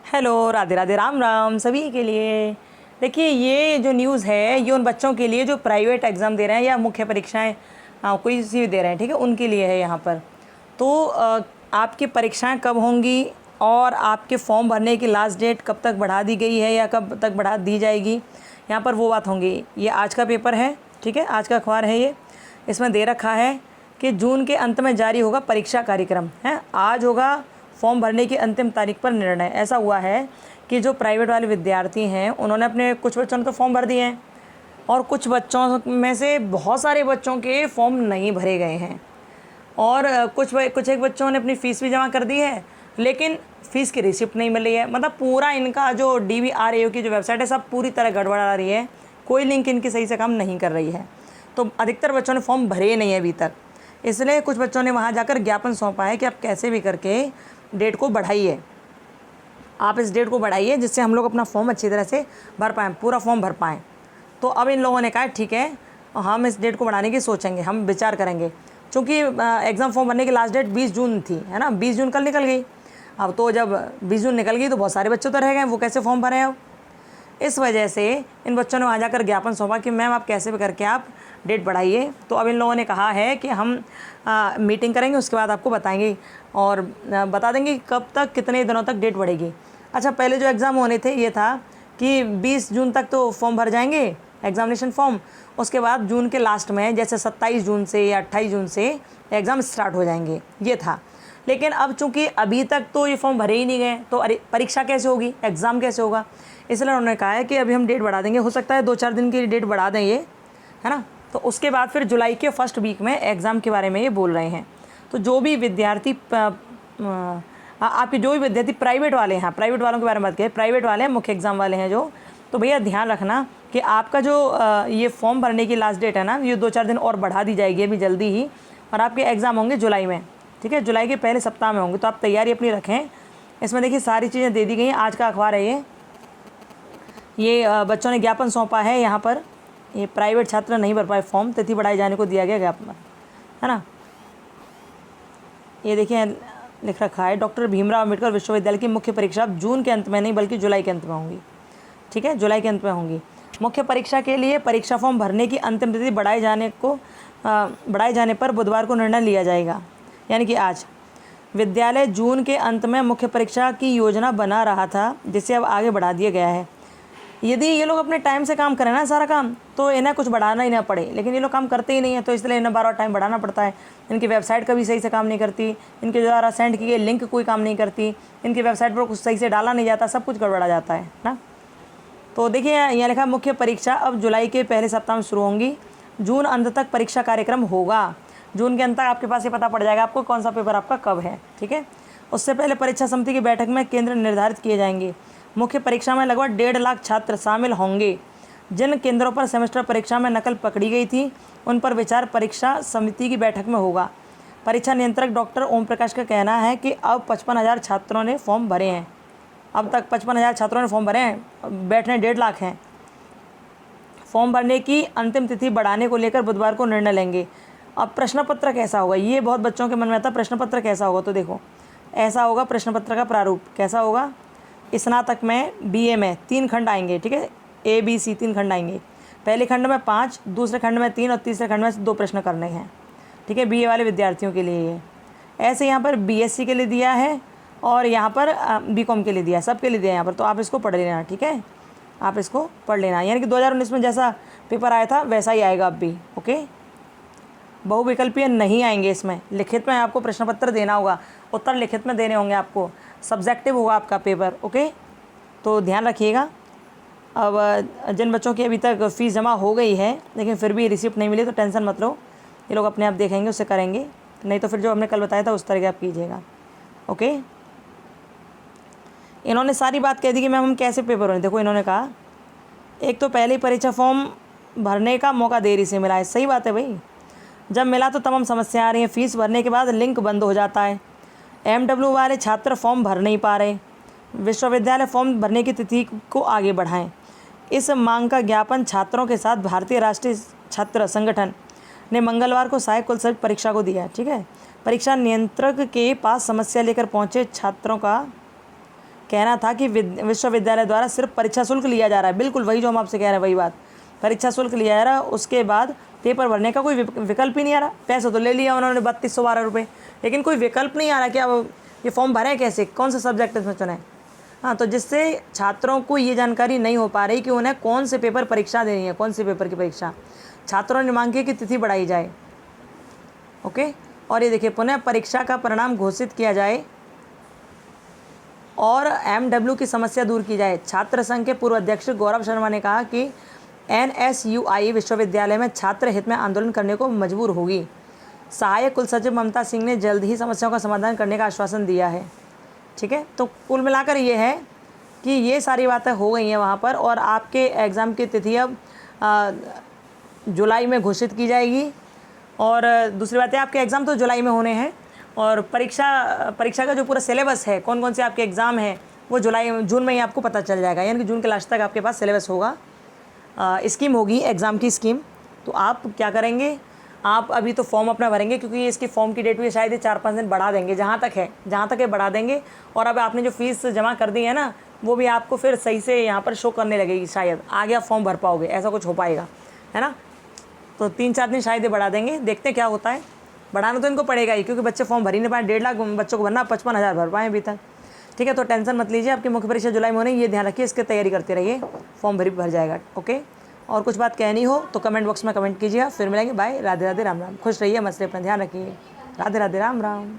Hello, Radhe Radhe, Ram Ram सभी के लिए। देखिए, ये जो न्यूज़ है ये उन बच्चों के लिए जो प्राइवेट एग्ज़ाम दे रहे हैं या मुख्य परीक्षाएं कोई सी भी दे रहे हैं, ठीक है, उनके लिए है यहाँ पर। तो आपकी परीक्षाएं कब होंगी और आपके फॉर्म भरने की लास्ट डेट कब तक बढ़ा दी गई है या कब तक बढ़ा दी जाएगी, यहाँ पर वो बात होंगी। ये आज का पेपर है, ठीक है, आज का अखबार है ये। इसमें दे रखा है कि जून के अंत में जारी होगा परीक्षा कार्यक्रम, है। आज होगा फॉर्म भरने की अंतिम तारीख पर निर्णय। ऐसा हुआ है कि जो प्राइवेट वाले विद्यार्थी हैं उन्होंने अपने कुछ बच्चों ने तो फॉर्म भर दिए हैं और कुछ बच्चों में से बहुत सारे बच्चों के फॉर्म नहीं भरे गए हैं और कुछ एक बच्चों ने अपनी फ़ीस भी जमा कर दी है, लेकिन फ़ीस की रिसिप्ट नहीं मिली है। मतलब पूरा इनका जो DVRAO की जो वेबसाइट है सब पूरी तरह गड़बड़ा रही है, कोई लिंक इनकी सही से काम नहीं कर रही है। तो अधिकतर बच्चों ने फॉर्म भरे नहीं है अभी तक, इसलिए कुछ बच्चों ने वहाँ जाकर ज्ञापन सौंपा है कि आप कैसे भी करके डेट को बढ़ाइए, आप इस डेट को बढ़ाइए जिससे हम लोग अपना फॉर्म अच्छी तरह से भर पाएँ, पूरा फॉर्म भर पाएँ। तो अब इन लोगों ने कहा ठीक है, हम इस डेट को बढ़ाने की सोचेंगे, हम विचार करेंगे। चूँकि एग्ज़ाम फॉर्म भरने की लास्ट डेट 20 जून थी, है ना, 20 जून कल निकल गई। अब तो जब 20 जून निकल गई तो बहुत सारे बच्चे तो रह गए, वो कैसे फॉर्म भरें अब। इस वजह से इन बच्चों ने वहाँ जाकर ज्ञापन सौंपा कि मैम आप कैसे भी करके आप डेट बढ़ाइए। तो अब इन लोगों ने कहा है कि हम मीटिंग करेंगे, उसके बाद आपको बताएंगे और बता देंगे कब तक कितने दिनों तक डेट बढ़ेगी। अच्छा, पहले जो एग्ज़ाम होने थे ये था कि 20 जून तक तो फॉर्म भर जाएंगे, एग्ज़ामिनेशन फॉर्म, उसके बाद जून के लास्ट में जैसे 27 जून से या 28 जून से एग्ज़ाम स्टार्ट हो जाएंगे, ये था। लेकिन अब चूँकि अभी तक तो ये फॉर्म भरे ही नहीं गए तो अरे परीक्षा कैसे होगी, एग्ज़ाम कैसे होगा, इसलिए उन्होंने कहा है कि अभी हम डेट बढ़ा देंगे। हो सकता है 2-4 दिन की डेट बढ़ा दें ये, है ना। तो उसके बाद फिर जुलाई के फर्स्ट वीक में एग्ज़ाम के बारे में ये बोल रहे हैं। तो जो भी विद्यार्थी आपके जो भी विद्यार्थी प्राइवेट वाले हैं, प्राइवेट वालों के बारे में बात करें, प्राइवेट वाले हैं, मुख्य एग्ज़ाम वाले हैं जो, तो भैया ध्यान रखना कि आपका जो ये फॉर्म भरने की लास्ट डेट है ना, ये 2-4 दिन और बढ़ा दी जाएगी अभी जल्दी ही, और आपके एग्ज़ाम होंगे जुलाई में, ठीक है, जुलाई के पहले सप्ताह में होंगे। तो आप तैयारी अपनी रखें। इसमें देखिए सारी चीज़ें दे दी गई हैं, आज का अखबार है ये बच्चों ने ज्ञापन सौंपा है यहाँ पर। ये प्राइवेट छात्र नहीं भर पाए फॉर्म, तिथि बढ़ाए जाने को दिया गया ज्ञापन, है ना। ये देखिए लिख रखा है डॉक्टर भीमराव अम्बेडकर विश्वविद्यालय की मुख्य परीक्षा अब जून के अंत में नहीं बल्कि जुलाई के अंत में होंगी, ठीक है, जुलाई के अंत में होंगी। मुख्य परीक्षा के लिए परीक्षा फॉर्म भरने की अंतिम तिथि बढ़ाए जाने पर बुधवार को निर्णय लिया जाएगा, यानी कि आज। विद्यालय जून के अंत में मुख्य परीक्षा की योजना बना रहा था, जिसे अब आगे बढ़ा दिया गया है। यदि ये लोग अपने टाइम से काम करें ना सारा काम, तो इन्हें कुछ बढ़ाना ही ना पड़े, लेकिन ये लोग काम करते ही नहीं है, तो इसलिए इन्हें बार-बार टाइम बढ़ाना पड़ता है। इनकी वेबसाइट कभी सही से काम नहीं करती, इनके द्वारा सेंड की गई लिंक कोई काम नहीं करती, इनकी वेबसाइट पर कुछ सही से डाला नहीं जाता, सब कुछ गड़बड़ा जाता है ना। तो देखिए यहाँ लिखा मुख्य परीक्षा अब जुलाई के पहले सप्ताह में शुरू होंगी, जून अंत तक परीक्षा कार्यक्रम होगा। जून के अंत तक आपके पास ये पता पड़ जाएगा आपको कौन सा पेपर आपका कब है, ठीक है। उससे पहले परीक्षा समिति की बैठक में केंद्र निर्धारित किए जाएंगे। मुख्य परीक्षा में लगभग 1.5 लाख छात्र शामिल होंगे। जिन केंद्रों पर सेमेस्टर परीक्षा में नकल पकड़ी गई थी उन पर विचार परीक्षा समिति की बैठक में होगा। परीक्षा नियंत्रक डॉक्टर ओम प्रकाश का कहना है कि अब 55,000 छात्रों ने फॉर्म भरे हैं। अब तक 55,000 छात्रों ने फॉर्म भरे हैं, बैठने 1.5 लाख हैं। फॉर्म भरने की अंतिम तिथि बढ़ाने को लेकर बुधवार को निर्णय लेंगे। अब प्रश्न पत्र कैसा होगा, ये बहुत बच्चों के मन में आता है, प्रश्न पत्र कैसा होगा। तो देखो ऐसा होगा प्रश्न पत्र का प्रारूप कैसा होगा। स्नातक में BA में 3 खंड आएंगे, ठीक है, A B C 3 खंड आएंगे। पहले खंड में 5, दूसरे खंड में 3 और तीसरे खंड में 2 प्रश्न करने हैं, ठीक है, BA वाले विद्यार्थियों के लिए ये। ऐसे यहाँ पर BSc के लिए दिया है और यहाँ पर BCom के लिए दिया है, सब के लिए दिया है यहाँ पर। तो आप इसको पढ़ लेना, ठीक है, आप इसको पढ़ लेना। यानी कि 2019 में जैसा पेपर आया था वैसा ही आएगा अब भी, ओके। बहुविकल्पीय नहीं आएंगे इसमें, लिखित में आपको प्रश्न पत्र देना होगा, उत्तर लिखित में देने होंगे आपको, सब्जेक्टिव होगा आपका पेपर, ओके। तो ध्यान रखिएगा। अब जिन बच्चों की अभी तक फ़ीस जमा हो गई है लेकिन फिर भी रिसिप्ट नहीं मिली तो टेंशन मत लो, ये लोग अपने आप देखेंगे, उससे करेंगे, नहीं तो फिर जो हमने कल बताया था उस तरह के आप कीजिएगा, ओके। इन्होंने सारी बात कह दी कि मैम हम कैसे पेपर होने। देखो इन्होंने कहा एक तो पहले ही परीक्षा फॉर्म भरने का मौका देरी से मिला है, सही बात है भाई, जब मिला तो तमाम समस्या आ रही हैं। फ़ीस भरने के बाद लिंक बंद हो जाता है, MW वाले छात्र फॉर्म भर नहीं पा रहे। विश्वविद्यालय फॉर्म भरने की तिथि को आगे बढ़ाएं। इस मांग का ज्ञापन छात्रों के साथ भारतीय राष्ट्रीय छात्र संगठन ने मंगलवार को सहायक कुलसचिव परीक्षा को दिया, ठीक है। परीक्षा नियंत्रक के पास समस्या लेकर पहुंचे छात्रों का कहना था कि विश्वविद्यालय द्वारा सिर्फ परीक्षा शुल्क लिया जा रहा है। बिल्कुल वही जो हम आपसे कह रहे हैं, वही बात, परीक्षा शुल्क लिया जा रहा है, उसके बाद पेपर भरने का कोई विकल्प ही नहीं आ रहा। पैसा तो ले लिया उन्होंने 3212 रुपये, लेकिन कोई विकल्प नहीं आ रहा कि अब ये फॉर्म भरें कैसे, कौन सा सब्जेक्ट इसमें चुनें। हाँ, तो जिससे छात्रों को ये जानकारी नहीं हो पा रही कि उन्हें कौन से पेपर परीक्षा देनी है, कौन से पेपर की परीक्षा। छात्रों ने मांग की कि तिथि बढ़ाई जाए। ओके, और ये देखिए, पुनः परीक्षा का परिणाम घोषित किया जाए और MW की समस्या दूर की जाए। छात्र संघ के पूर्व अध्यक्ष गौरव शर्मा ने कहा कि NSUI विश्वविद्यालय में छात्र हित में आंदोलन करने को मजबूर होगी। सहायक कुलसचिव ममता सिंह ने जल्द ही समस्याओं का समाधान करने का आश्वासन दिया है। ठीक है, तो कुल मिलाकर ये है कि ये सारी बातें हो गई हैं वहाँ पर, और आपके एग्ज़ाम की तिथि अब जुलाई में घोषित की जाएगी। और दूसरी बात है, आपके एग्ज़ाम तो जुलाई में होने हैं, और परीक्षा का जो पूरा सिलेबस है, कौन कौन से आपके एग्ज़ाम हैं, वो जून में ही आपको पता चल जाएगा। यानी कि जून के लास्ट तक आपके पास सिलेबस होगा, स्कीम होगी, एग्ज़ाम की स्कीम। तो आप क्या करेंगे, आप अभी तो फॉर्म अपना भरेंगे, क्योंकि इसकी फॉर्म की डेट भी शायद 4-5 दिन बढ़ा देंगे, जहाँ तक है बढ़ा देंगे। और अब आपने जो फीस जमा कर दी है ना, वो भी आपको फिर सही से यहाँ पर शो करने लगेगी, शायद आगे आप फॉर्म भर पाओगे, ऐसा कुछ हो पाएगा, है ना। तो 3-4 दिन शायद ये बढ़ा देंगे, देखते हैं क्या होता है। बढ़ाना तो इनको पड़ेगा ही, क्योंकि बच्चे फॉर्म भर ही नहीं पाए। 1.5 लाख बच्चों को भरना, 55,000 भर पाए अभी तक। ठीक है, तो टेंशन मत लीजिए, आपकी मुख्य परीक्षा जुलाई में होनी, ये ध्यान रखिए, इसकी तैयारी करते रहिए, फॉर्म भर जाएगा। ओके, और कुछ बात कहनी हो तो कमेंट बॉक्स में कमेंट कीजिएगा। फिर मिलेंगे, बाय, राधे राधे, राम राम। खुश रहिए, मस्त रहिए, अपना ध्यान रखिए, राधे राधे, राम राम।